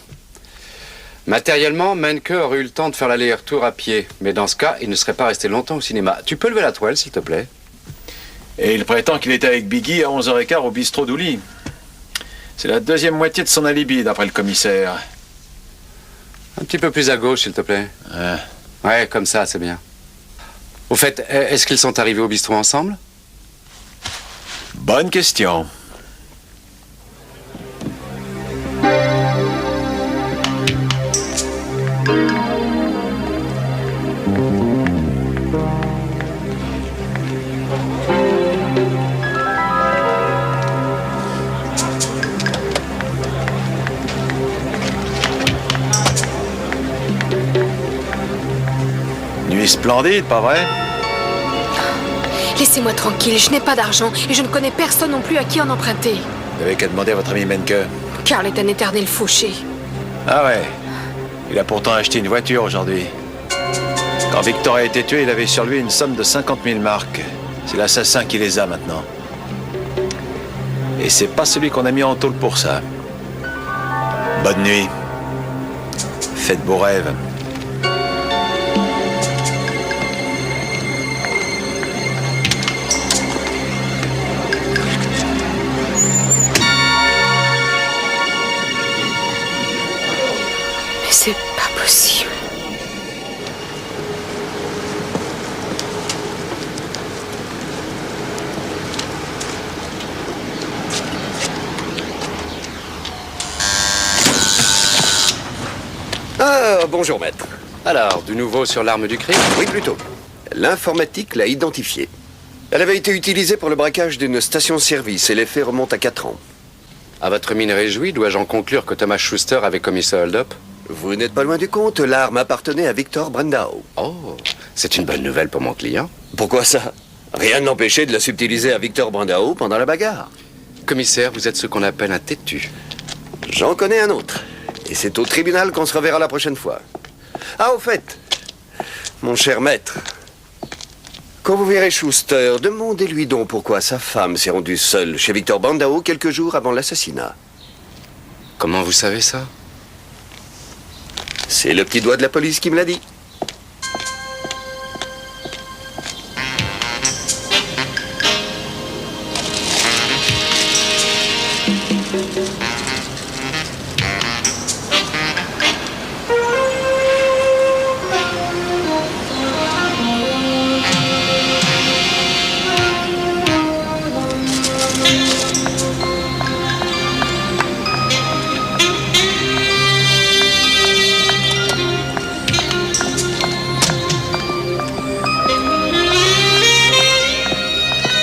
Matériellement, Menke aurait eu le temps de faire l'aller-retour à pied. Mais dans ce cas, il ne serait pas resté longtemps au cinéma. Tu peux lever la toile, s'il te plaît? Et il prétend qu'il était avec Biggie à 11h15 au bistrot d'Ouli. C'est la deuxième moitié de son alibi, d'après le commissaire. Un petit peu plus à gauche, s'il te plaît. Ouais, comme ça, c'est bien. Au fait, est-ce qu'ils sont arrivés au bistrot ensemble? Bonne question. Nuit splendide, pas vrai? Laissez-moi tranquille, je n'ai pas d'argent et je ne connais personne non plus à qui en emprunter. Vous n'avez qu'à demander à votre ami Menke. Karl est un éternel fauché. Ah ouais. Il a pourtant acheté une voiture aujourd'hui. Quand Victor a été tué, il avait sur lui une somme de 50 000 marks. C'est l'assassin qui les a maintenant. Et c'est pas celui qu'on a mis en tôle pour ça. Bonne nuit. Faites beaux rêves. C'est pas possible. Ah, bonjour, maître. Alors, du nouveau sur l'arme du crime? Oui, plutôt. L'informatique l'a identifiée. Elle avait été utilisée pour le braquage d'une station-service et les faits remontent à 4 ans. À votre mine réjouie, dois-je en conclure que Thomas Schuster avait commis ce hold-up? Vous n'êtes pas loin du compte, l'arme appartenait à Victor Brandao. Oh, c'est une bonne nouvelle pour mon client. Pourquoi ça? Rien ne l'empêchait de la subtiliser à Victor Brandao pendant la bagarre. Commissaire, vous êtes ce qu'on appelle un têtu. J'en connais un autre. Et c'est au tribunal qu'on se reverra la prochaine fois. Ah, au fait, mon cher maître, quand vous verrez Schuster, demandez-lui donc pourquoi sa femme s'est rendue seule chez Victor Brandao quelques jours avant l'assassinat. Comment vous savez ça? C'est le petit doigt de la police qui me l'a dit.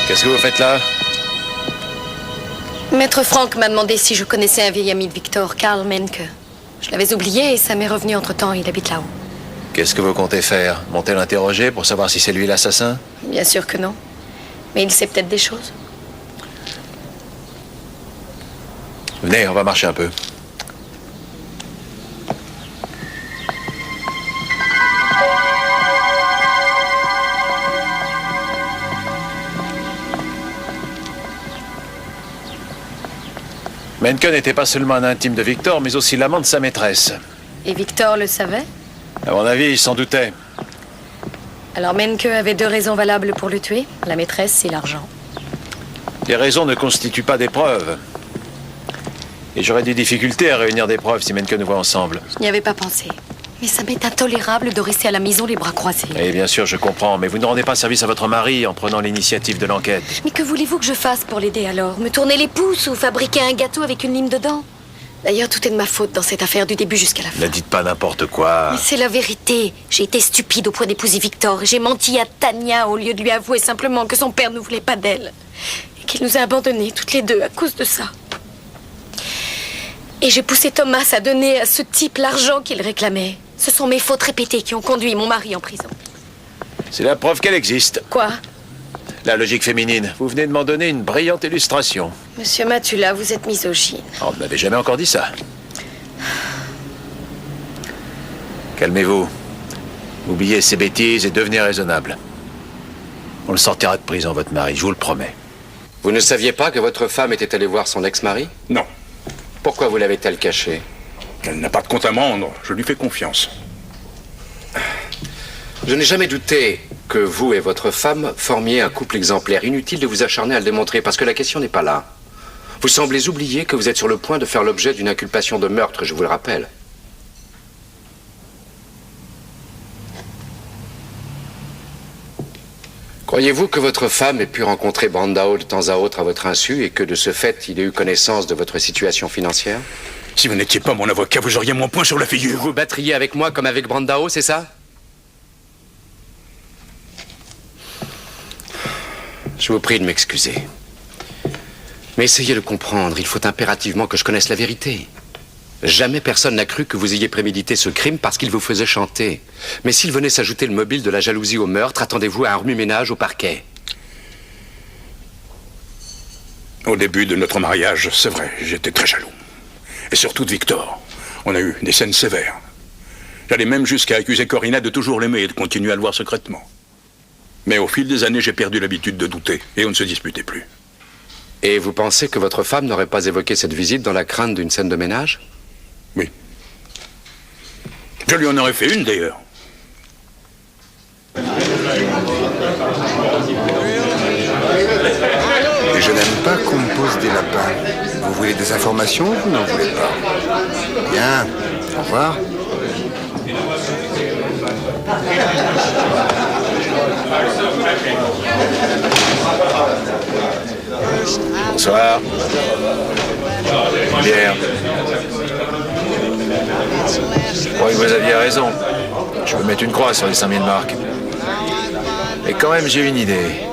Qu'est-ce que vous faites là? Maître Frank m'a demandé si je connaissais un vieil ami de Victor, Karl Menke. Je l'avais oublié et ça m'est revenu entre-temps, il habite là-haut. Qu'est-ce que vous comptez faire? Monter l'interroger pour savoir si c'est lui l'assassin? Bien sûr que non. Mais il sait peut-être des choses. Venez, on va marcher un peu. Menke n'était pas seulement un intime de Victor, mais aussi l'amant de sa maîtresse. Et Victor le savait? À mon avis, il s'en doutait. Alors Menke avait 2 raisons valables pour le tuer, la maîtresse et l'argent. Les raisons ne constituent pas des preuves. Et j'aurais des difficultés à réunir des preuves si Menke nous voit ensemble. Je n'y avais pas pensé. Mais ça m'est intolérable de rester à la maison les bras croisés. Et bien sûr, je comprends, mais vous ne rendez pas service à votre mari en prenant l'initiative de l'enquête. Mais que voulez-vous que je fasse pour l'aider alors? Me tourner les pouces ou fabriquer un gâteau avec une lime dedans? D'ailleurs, tout est de ma faute dans cette affaire du début jusqu'à la fin. Ne dites pas n'importe quoi. Mais c'est la vérité. J'ai été stupide au point d'épouser Victor. J'ai menti à Tania au lieu de lui avouer simplement que son père ne voulait pas d'elle. Et qu'il nous a abandonnés toutes les deux à cause de ça. Et j'ai poussé Thomas à donner à ce type l'argent qu'il réclamait. Ce sont mes fautes répétées qui ont conduit mon mari en prison. C'est la preuve qu'elle existe. Quoi? La logique féminine. Vous venez de m'en donner une brillante illustration. Monsieur Matula, vous êtes misogyne. On ne m'avait jamais encore dit ça. Calmez-vous. Oubliez ces bêtises et devenez raisonnable. On le sortira de prison, votre mari, je vous le promets. Vous ne saviez pas que votre femme était allée voir son ex-mari? Non. Pourquoi vous l'avez-elle caché? Elle n'a pas de compte à me rendre. Je lui fais confiance. Je n'ai jamais douté que vous et votre femme formiez un couple exemplaire. Inutile de vous acharner à le démontrer, parce que la question n'est pas là. Vous semblez oublier que vous êtes sur le point de faire l'objet d'une inculpation de meurtre, je vous le rappelle. Croyez-vous que votre femme ait pu rencontrer Brandao de temps à autre à votre insu et que de ce fait, il ait eu connaissance de votre situation financière? Si vous n'étiez pas mon avocat, vous auriez mon poing sur la figure. Vous vous battriez avec moi comme avec Brandao, c'est ça? Je vous prie de m'excuser. Mais essayez de comprendre, il faut impérativement que je connaisse la vérité. Jamais personne n'a cru que vous ayez prémédité ce crime parce qu'il vous faisait chanter. Mais s'il venait s'ajouter le mobile de la jalousie au meurtre, attendez-vous à un remue-ménage au parquet. Au début de notre mariage, c'est vrai, j'étais très jaloux. Et surtout de Victor. On a eu des scènes sévères. J'allais même jusqu'à accuser Corina de toujours l'aimer et de continuer à le voir secrètement. Mais au fil des années, j'ai perdu l'habitude de douter et on ne se disputait plus. Et vous pensez que votre femme n'aurait pas évoqué cette visite dans la crainte d'une scène de ménage? Oui. Je lui en aurais fait une, d'ailleurs. Et je n'aime pas qu'on me pose des lapins. Vous voulez des informations ou vous n'en voulez pas? Bien. Au revoir. Bonsoir. Bière. Je crois que vous aviez raison. Je peux mettre une croix sur les 5000 marques. Mais quand même, j'ai une idée.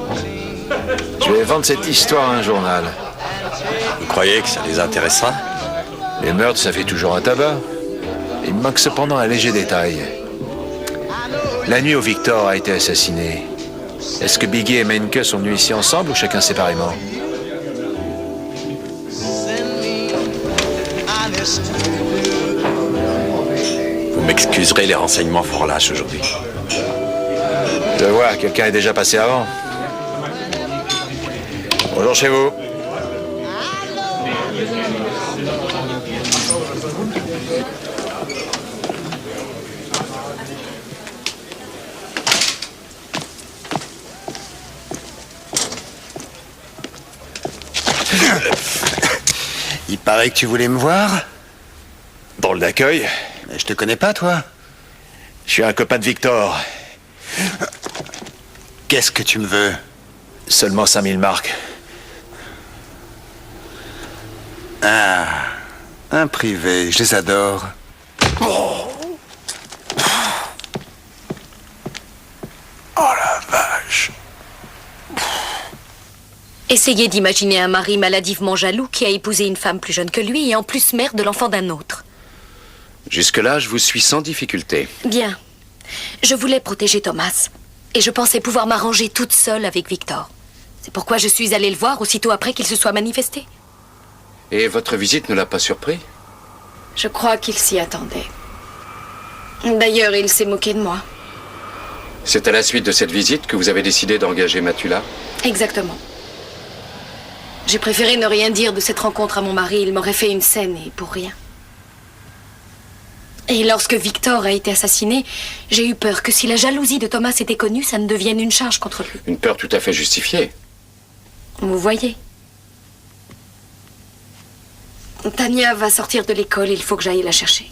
Je vais vendre cette histoire à un journal. Vous croyez que ça les intéressera? Les meurtres, ça fait toujours un tabac. Il me manque cependant un léger détail. La nuit où Victor a été assassiné, est-ce que Biggie et Menke sont venus ici ensemble ou chacun séparément? Vous m'excuserez, les renseignements font lâche aujourd'hui. Je vois, quelqu'un est déjà passé avant. Bonjour chez vous. Il paraît que tu voulais me voir? Drôle d'accueil. Mais je te connais pas, toi. Je suis un copain de Victor. Qu'est-ce que tu me veux? Seulement 5000 marques. Ah, un privé, je les adore. Oh la vache. Essayez d'imaginer un mari maladivement jaloux qui a épousé une femme plus jeune que lui et en plus mère de l'enfant d'un autre. Jusque-là, je vous suis sans difficulté. Bien. Je voulais protéger Thomas. Et je pensais pouvoir m'arranger toute seule avec Victor. C'est pourquoi je suis allée le voir aussitôt après qu'il se soit manifesté. Et votre visite ne l'a pas surpris? Je crois qu'il s'y attendait. D'ailleurs, il s'est moqué de moi. C'est à la suite de cette visite que vous avez décidé d'engager Matula? Exactement. J'ai préféré ne rien dire de cette rencontre à mon mari. Il m'aurait fait une scène et pour rien. Et lorsque Victor a été assassiné, j'ai eu peur que si la jalousie de Thomas était connue, ça ne devienne une charge contre lui. Une peur tout à fait justifiée. Vous voyez. Tania va sortir de l'école, il faut que j'aille la chercher.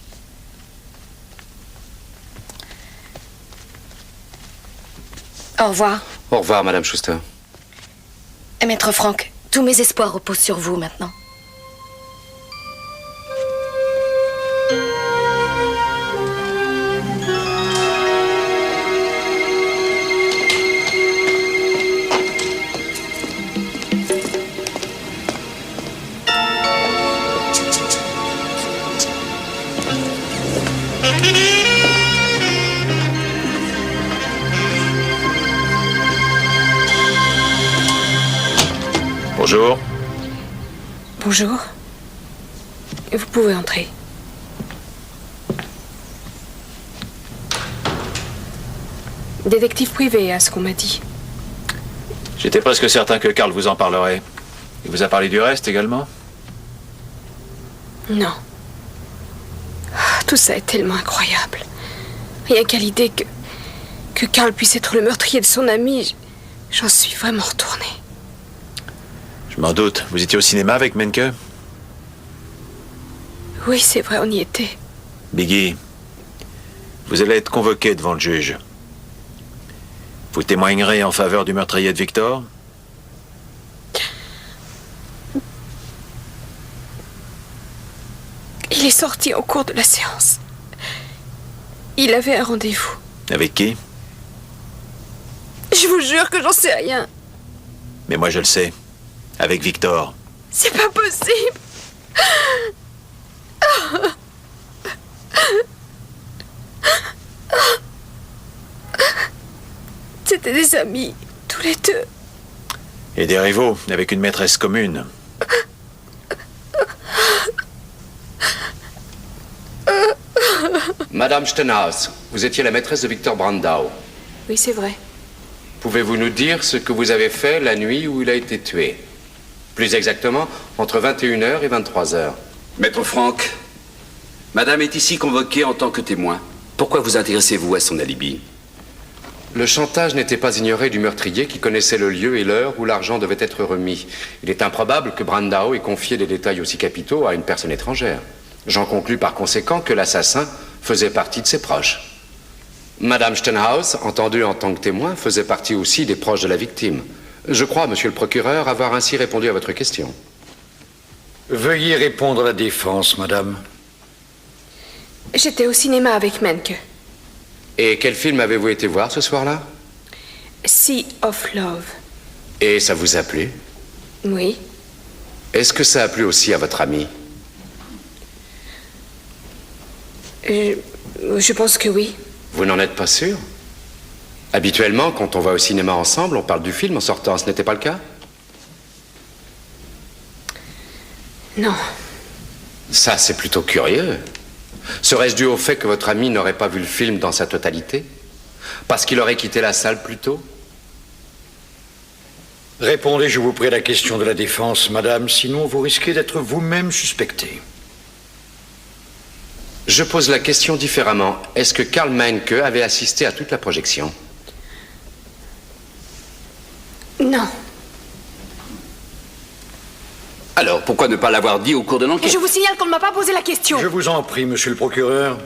Au revoir. Au revoir, Madame Schuster. Maître Franck, tous mes espoirs reposent sur vous maintenant. Bonjour. Bonjour. Vous pouvez entrer. Détective privé, à ce qu'on m'a dit. J'étais presque certain que Karl vous en parlerait. Il vous a parlé du reste également? Non. Tout ça est tellement incroyable. Rien qu'à l'idée que Karl puisse être le meurtrier de son ami, j'en suis vraiment retournée. Je m'en doute. Vous étiez au cinéma avec Menke? Oui, c'est vrai, on y était. Biggie, vous allez être convoqué devant le juge. Vous témoignerez en faveur du meurtrier de Victor? Il est sorti au cours de la séance. Il avait un rendez-vous. Avec qui? Je vous jure que j'en sais rien. Mais moi je le sais. Avec Victor. C'est pas possible. C'était des amis, tous les deux. Et des rivaux, avec une maîtresse commune. Madame Stenhouse, vous étiez la maîtresse de Victor Brandau. Oui, c'est vrai. Pouvez-vous nous dire ce que vous avez fait la nuit où il a été tué? Plus exactement, entre 21h et 23h. Maître Franck, Madame est ici convoquée en tant que témoin. Pourquoi vous intéressez-vous à son alibi? Le chantage n'était pas ignoré du meurtrier qui connaissait le lieu et l'heure où l'argent devait être remis. Il est improbable que Brandau ait confié des détails aussi capitaux à une personne étrangère. J'en conclus par conséquent que l'assassin faisait partie de ses proches. Madame Stenhouse, entendue en tant que témoin, faisait partie aussi des proches de la victime. Je crois, monsieur le procureur, avoir ainsi répondu à votre question. Veuillez répondre à la défense, madame. J'étais au cinéma avec Menke. Et quel film avez-vous été voir ce soir-là? Sea of Love. Et ça vous a plu? Oui. Est-ce que ça a plu aussi à votre ami? Je pense que oui. Vous n'en êtes pas sûr? Habituellement, quand on va au cinéma ensemble, on parle du film en sortant. Ce n'était pas le cas? Non. Ça, c'est plutôt curieux. Serait-ce dû au fait que votre ami n'aurait pas vu le film dans sa totalité? Parce qu'il aurait quitté la salle plus tôt? Répondez, je vous prie, à la question de la défense, madame, sinon vous risquez d'être vous-même suspecté. Je pose la question différemment. Est-ce que Karl Menke avait assisté à toute la projection? Non. Alors, pourquoi ne pas l'avoir dit au cours de l'enquête? Je vous signale qu'on ne m'a pas posé la question. Je vous en prie, monsieur le procureur.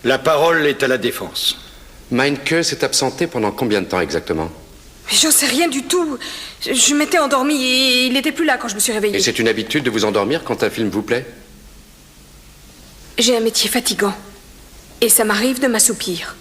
La parole est à la défense. Menke s'est absenté pendant combien de temps exactement? Mais j'en sais rien du tout. Je m'étais endormie et il n'était plus là quand je me suis réveillée. Et c'est une habitude de vous endormir quand un film vous plaît? J'ai un métier fatigant. Et ça m'arrive de m'assoupir.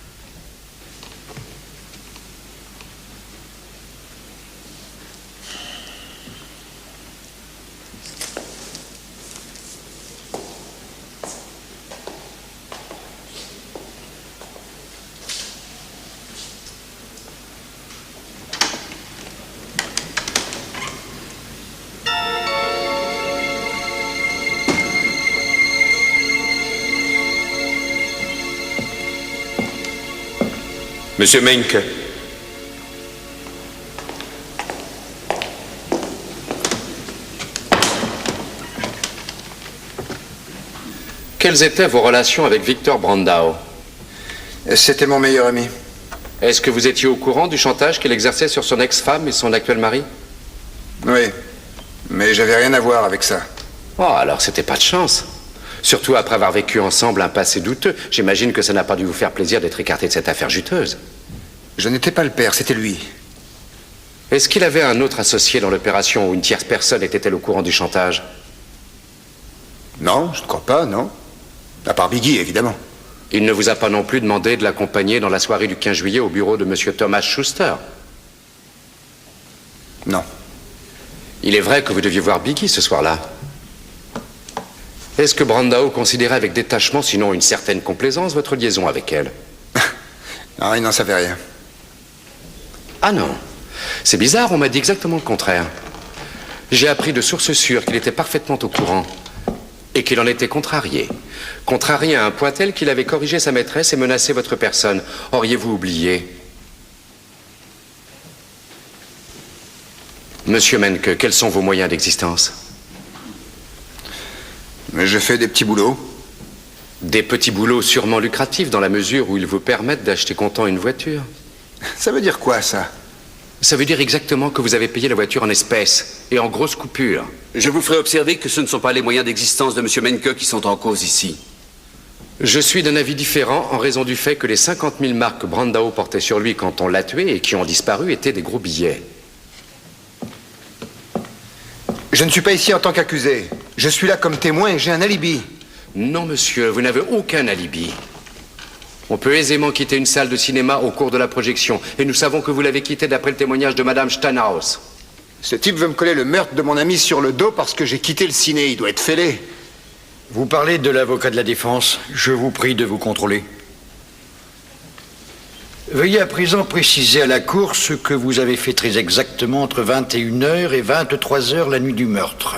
Monsieur Menke. Quelles étaient vos relations avec Victor Brandau? C'était mon meilleur ami. Est-ce que vous étiez au courant du chantage qu'il exerçait sur son ex-femme et son actuel mari? Oui, mais j'avais rien à voir avec ça. Oh, alors c'était pas de chance. Surtout après avoir vécu ensemble un passé douteux. J'imagine que ça n'a pas dû vous faire plaisir d'être écarté de cette affaire juteuse. Je n'étais pas le père, c'était lui. Est-ce qu'il avait un autre associé dans l'opération ou une tierce personne était-elle au courant du chantage? Non, je ne crois pas, non. À part Biggie, évidemment. Il ne vous a pas non plus demandé de l'accompagner dans la soirée du 15 juillet au bureau de monsieur Thomas Schuster? Non. Il est vrai que vous deviez voir Biggie ce soir-là. Est-ce que Brandau considérait avec détachement, sinon une certaine complaisance, votre liaison avec elle? Non, il n'en savait rien. Ah non. C'est bizarre, on m'a dit exactement le contraire. J'ai appris de sources sûres qu'il était parfaitement au courant et qu'il en était contrarié. Contrarié à un point tel qu'il avait corrigé sa maîtresse et menacé votre personne. Auriez-vous oublié? Monsieur Menke, quels sont vos moyens d'existence? Mais je fais des petits boulots. Des petits boulots sûrement lucratifs dans la mesure où ils vous permettent d'acheter comptant une voiture. Ça veut dire quoi, ça? Ça veut dire exactement que vous avez payé la voiture en espèces et en grosses coupures. Je vous ferai observer que ce ne sont pas les moyens d'existence de M. Menke qui sont en cause ici. Je suis d'un avis différent en raison du fait que les 50 000 marques que Brandao portait sur lui quand on l'a tué et qui ont disparu étaient des gros billets. Je ne suis pas ici en tant qu'accusé. Je suis là comme témoin et j'ai un alibi. Non, monsieur, vous n'avez aucun alibi. On peut aisément quitter une salle de cinéma au cours de la projection. Et nous savons que vous l'avez quitté d'après le témoignage de Madame Steinhaus. Ce type veut me coller le meurtre de mon ami sur le dos parce que j'ai quitté le ciné. Il doit être fêlé. Vous parlez de l'avocat de la défense. Je vous prie de vous contrôler. Veuillez à présent préciser à la Cour ce que vous avez fait très exactement entre 21h et 23h la nuit du meurtre.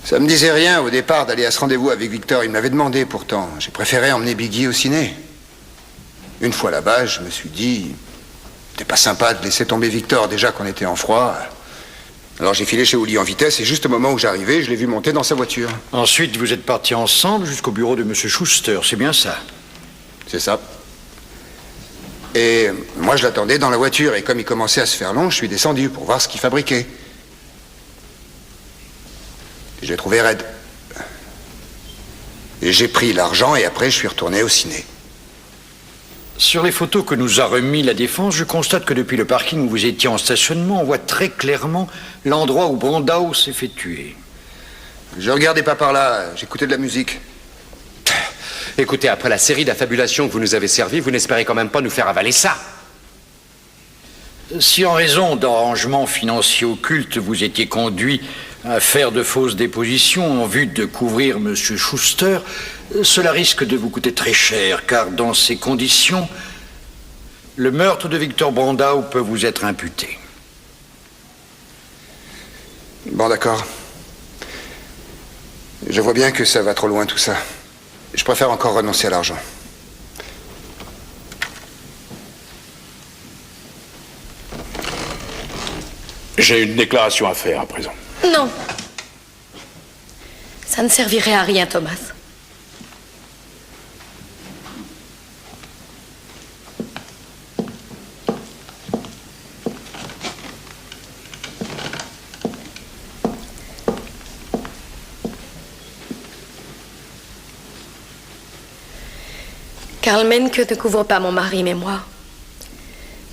Ça me disait rien au départ d'aller à ce rendez-vous avec Victor. Il m'avait demandé pourtant. J'ai préféré emmener Biggie au ciné. Une fois là-bas, je me suis dit... C'était pas sympa de laisser tomber Victor, déjà qu'on était en froid. Alors j'ai filé chez Oli en vitesse et juste au moment où j'arrivais, je l'ai vu monter dans sa voiture. Ensuite, vous êtes partis ensemble jusqu'au bureau de M. Schuster, c'est bien ça? C'est ça. Et moi, je l'attendais dans la voiture et comme il commençait à se faire long, je suis descendu pour voir ce qu'il fabriquait. Je l'ai trouvé raide. Et j'ai pris l'argent et après je suis retourné au ciné. Sur les photos que nous a remis la défense, je constate que depuis le parking où vous étiez en stationnement, on voit très clairement l'endroit où Brandao s'est fait tuer. Je regardais pas par là, j'écoutais de la musique. Écoutez, après la série d'affabulations que vous nous avez servies, vous n'espérez quand même pas nous faire avaler ça. Si en raison d'arrangements financiers occultes, vous étiez conduit à faire de fausses dépositions en vue de couvrir M. Schuster, cela risque de vous coûter très cher, car dans ces conditions, le meurtre de Victor Brandao peut vous être imputé. Bon, d'accord. Je vois bien que ça va trop loin tout ça. Je préfère encore renoncer à l'argent. J'ai une déclaration à faire à présent. Non. Ça ne servirait à rien, Thomas. Karl Menke ne couvre pas mon mari, mais moi,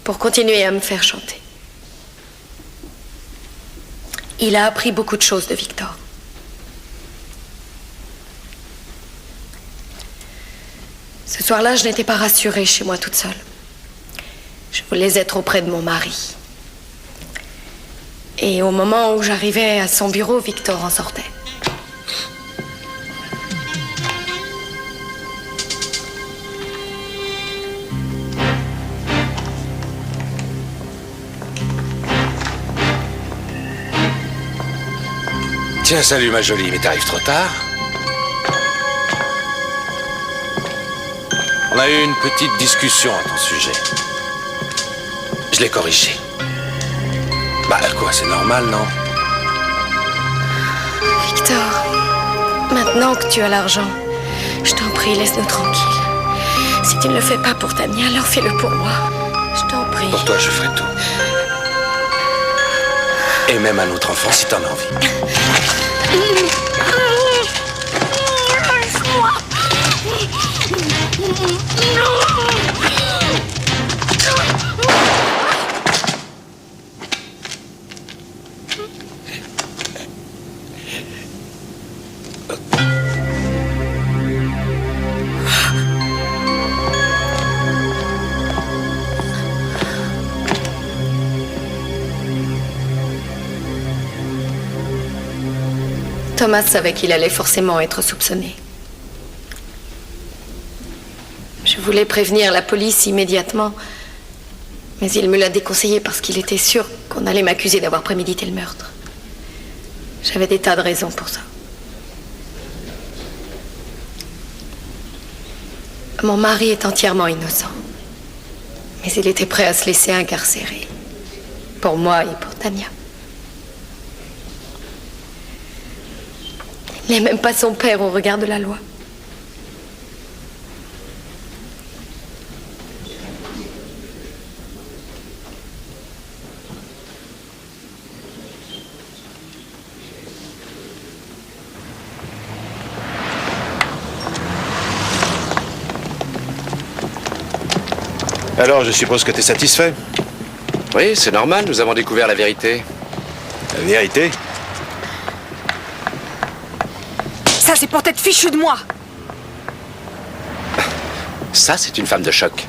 pour continuer à me faire chanter. Il a appris beaucoup de choses de Victor. Ce soir-là, je n'étais pas rassurée chez moi toute seule. Je voulais être auprès de mon mari. Et au moment où j'arrivais à son bureau, Victor en sortait. Tiens, salut ma jolie, mais t'arrives trop tard. On a eu une petite discussion à ton sujet. Je l'ai corrigé. Bah quoi, c'est normal, non? Victor, maintenant que tu as l'argent, je t'en prie, laisse-nous tranquilles. Si tu ne le fais pas pour Tania, alors fais-le pour moi. Je t'en prie. Pour toi, je ferai tout. Et même un autre enfant si t'en as envie. Laisse-moi. Thomas savait qu'il allait forcément être soupçonné. Je voulais prévenir la police immédiatement, mais il me l'a déconseillé parce qu'il était sûr qu'on allait m'accuser d'avoir prémédité le meurtre. J'avais des tas de raisons pour ça. Mon mari est entièrement innocent, mais il était prêt à se laisser incarcérer. Pour moi et pour Tania. Il n'est même pas son père au regard de la loi. Alors, je suppose que tu es satisfait? Oui, c'est normal, nous avons découvert la vérité. La vérité? Ça, c'est pour t'être fichu de moi. Ça, c'est une femme de choc.